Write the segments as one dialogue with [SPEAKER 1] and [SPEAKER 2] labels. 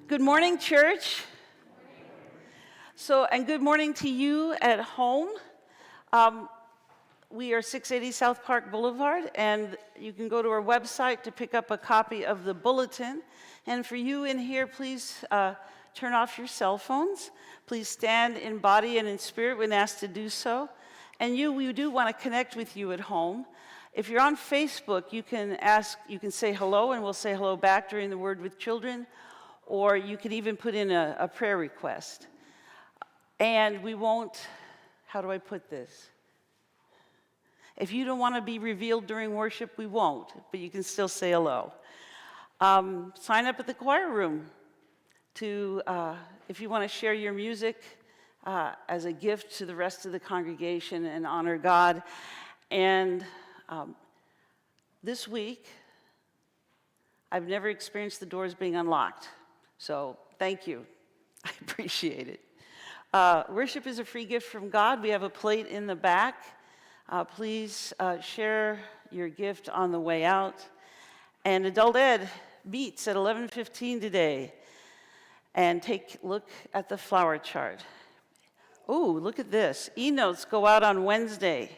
[SPEAKER 1] Good morning, church. And good morning to you at home. We are 680 South Park Boulevard, and you can go to our website to pick up a copy of the bulletin. And for you in here, please turn off your cell phones. Please stand in body and in spirit when asked to do so. And we do want to connect with you at home. If you're on Facebook, you can say hello, and we'll say hello back during the Word with Children. Or you could even put in a prayer request. And we won't, how do I put this? If you don't want to be revealed during worship, we won't, but you can still say hello. Sign up at the choir room if you want to share your music as a gift to the rest of the congregation and honor God. And this week, I've never experienced the doors being unlocked. So thank you. I appreciate it. Worship is a free gift from God. We have a plate in the back. Please share your gift on the way out. And Adult Ed meets at 11:15 today. And look at the flower chart. Oh, look at this. E-notes go out on Wednesday.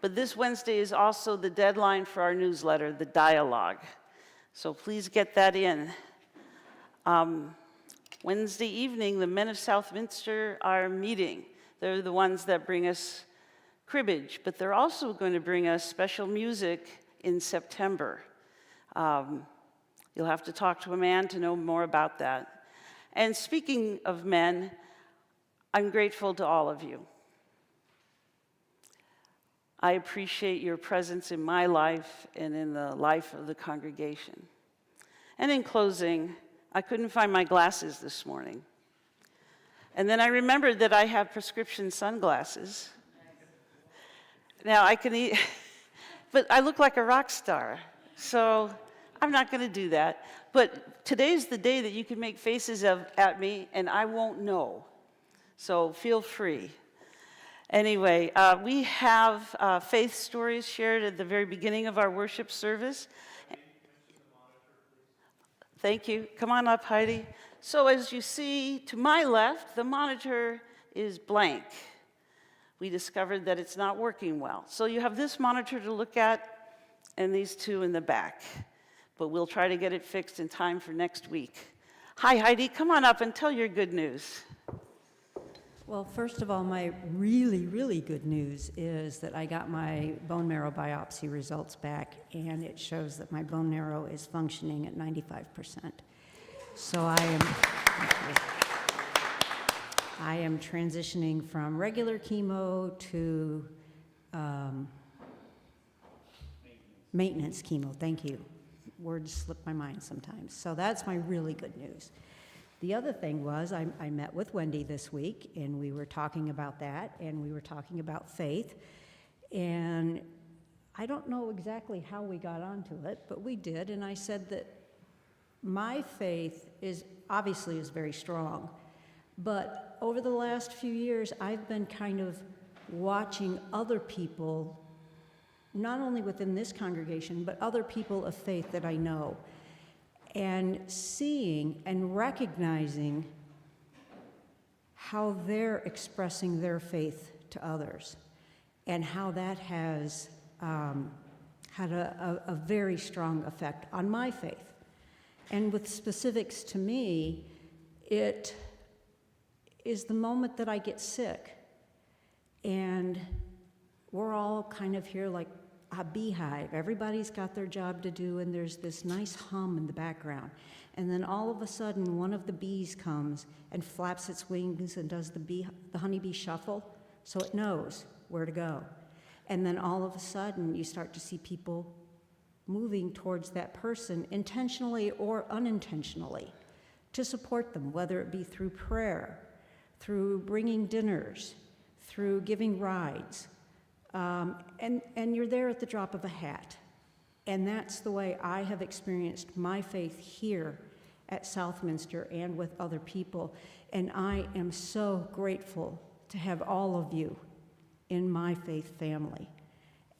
[SPEAKER 1] But this Wednesday is also the deadline for our newsletter, The Dialogue. So please get that in. Wednesday evening, the men of Southminster are meeting. They're the ones that bring us cribbage, but they're also going to bring us special music in September. You'll have to talk to a man to know more about that. And speaking of men, I'm grateful to all of you. I appreciate your presence in my life and in the life of the congregation. And in closing, I couldn't find my glasses this morning. And then I remembered that I have prescription sunglasses. Now I can eat, but I look like a rock star, so I'm not going to do that. But today's the day that you can make faces at me, and I won't know. So feel free. Anyway, we have faith stories shared at the very beginning of our worship service. Thank you. Come on up, Heidi. So as you see to my left, the monitor is blank. We discovered that it's not working well. So you have this monitor to look at and these two in the back. But we'll try to get it fixed in time for next week. Hi, Heidi. Come on up and tell your good news.
[SPEAKER 2] Well, first of all, my really, really good news is that I got my bone marrow biopsy results back, and it shows that my bone marrow is functioning at 95%. So I am transitioning from regular chemo to maintenance chemo. Thank you. Words slip my mind sometimes. So that's my really good news. The other thing was I met with Wendy this week, and we were talking about that, and we were talking about faith. And I don't know exactly how we got onto it, but we did, and I said that my faith is very strong. But over the last few years, I've been kind of watching other people, not only within this congregation, but other people of faith that I know, and seeing and recognizing how they're expressing their faith to others, and how that has had a very strong effect on my faith. And with specifics to me, it is the moment that I get sick, and we're all kind of here like a beehive. Everybody's got their job to do, and there's this nice hum in the background. And then all of a sudden, one of the bees comes and flaps its wings and does the honeybee shuffle, so it knows where to go. And then all of a sudden, you start to see people moving towards that person, intentionally or unintentionally, to support them, whether it be through prayer, through bringing dinners, through giving rides. And you're there at the drop of a hat. And that's the way I have experienced my faith here at Southminster and with other people. And I am so grateful to have all of you in my faith family.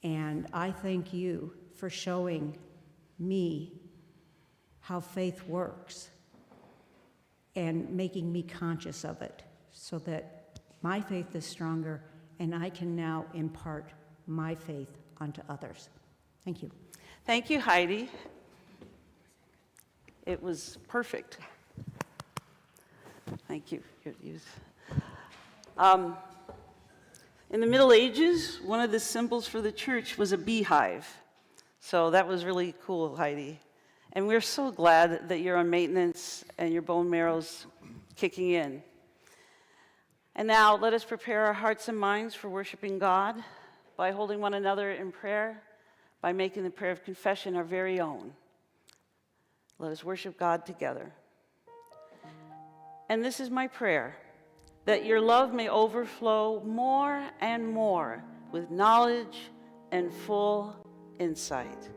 [SPEAKER 2] And I thank you for showing me how faith works. and making me conscious of it so that my faith is stronger and I can now impart my faith onto others. Thank you.
[SPEAKER 1] Thank you, Heidi. It was perfect. Thank you. In the Middle Ages, one of the symbols for the church was a beehive. So that was really cool, Heidi. And we're so glad that you're on maintenance and your bone marrow's kicking in. And now let us prepare our hearts and minds for worshiping God by holding one another in prayer, by making the prayer of confession our very own. Let us worship God together. And this is my prayer, that your love may overflow more and more with knowledge and full insight.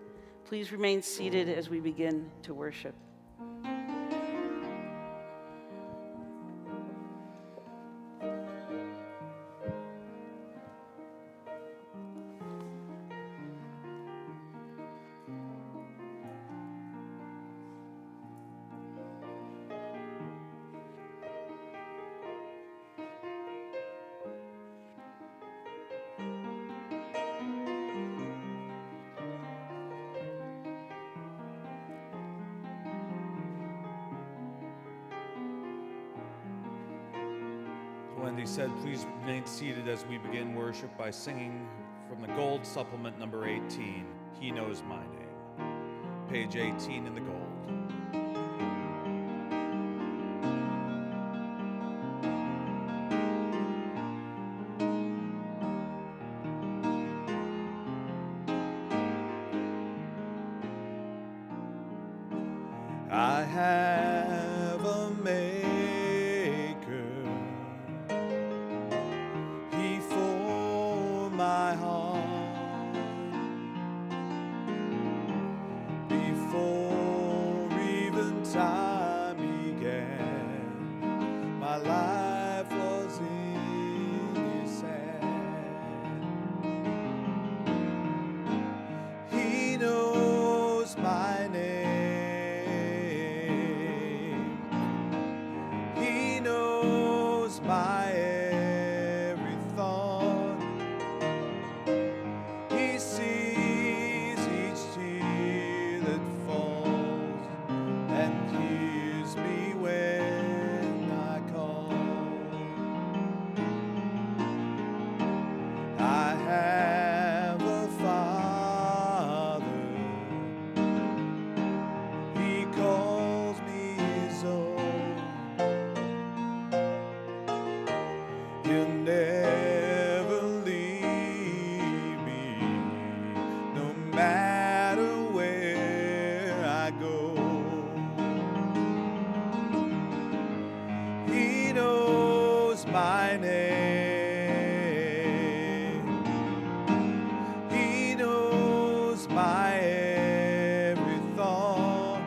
[SPEAKER 1] Please remain seated as we begin to worship.
[SPEAKER 3] Wendy said, please remain seated as we begin worship by singing from the Gold Supplement number 18, He Knows My Name. Page 18 in the gold. I have a maker, he formed my heart before even time began. My life was in his hand. He knows my name. My every thought, he sees each tear that falls and hears me when I call. I have a Father, he calls me his own. He'll never leave me, no matter where I go. He knows my name. He knows my every thought.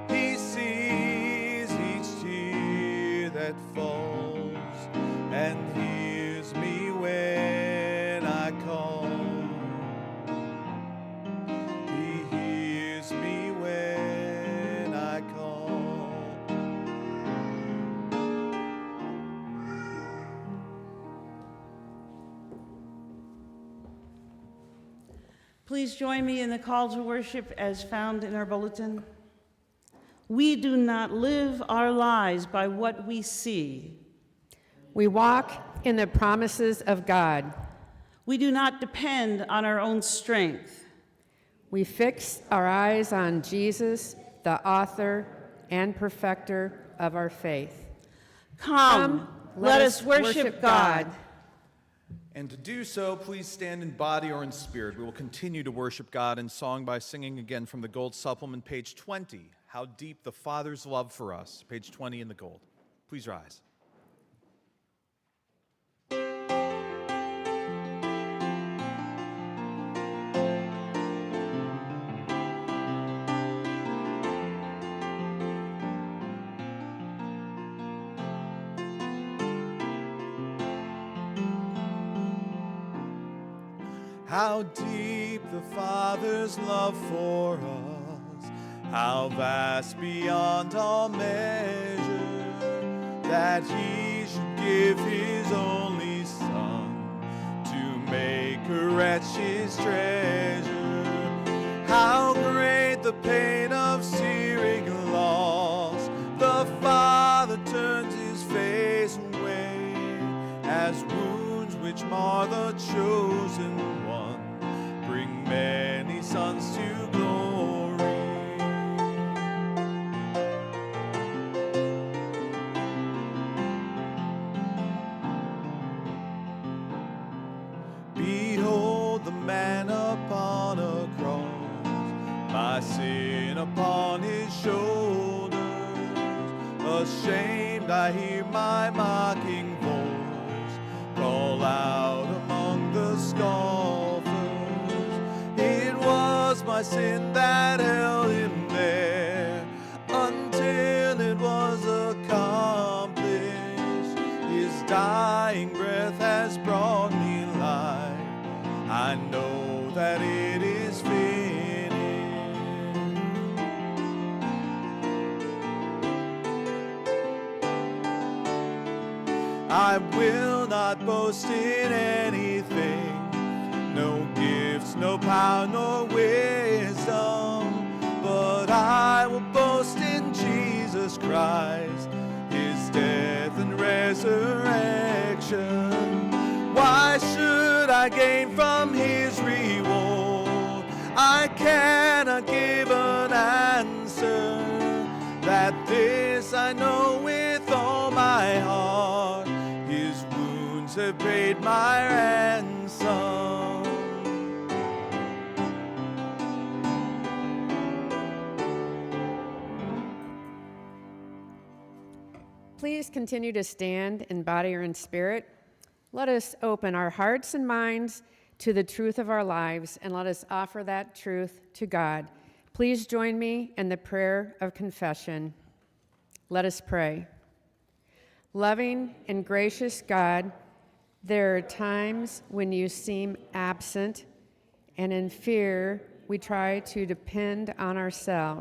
[SPEAKER 3] He sees each tear that falls and hears me when I call. He hears me when I call.
[SPEAKER 1] Please join me in the call to worship as found in our bulletin. We do not live our lives by what we see.
[SPEAKER 4] We walk in the promises of God.
[SPEAKER 1] We do not depend on our own strength.
[SPEAKER 4] We fix our eyes on Jesus, the author and perfecter of our faith.
[SPEAKER 1] Come, let us worship God.
[SPEAKER 3] And to do so, please stand in body or in spirit. We will continue to worship God in song by singing again from the Gold Supplement, page 20, How Deep the Father's Love for Us, page 20 in the gold. Please rise. How deep the Father's love for us, how vast beyond all measure, that he should give his only Son to make a wretch his treasure. How great the pain of searing loss, the Father turns his face away, as wounds which mar the chosen one bring many sons to glory. Behold the man upon a cross, my sin upon his shoulders. Ashamed I hear my mocking voice call out among the scoffers. It was my sin that held him there until it was accomplished. His dying breath has brought me life. I know that it is finished. I will not boast in anything, no gifts, no power, nor wisdom, but I will boast in Jesus Christ, his death and resurrection. Why should I gain from his reward? I cannot give an answer. That this I know with all my heart, his wounds have paid my ransom.
[SPEAKER 4] Please continue to stand in body or in spirit. Let us open our hearts and minds to the truth of our lives, and let us offer that truth to God. Please join me in the prayer of confession. Let us pray. Loving and gracious God, there are times when you seem absent, and in fear we try to depend on ourselves.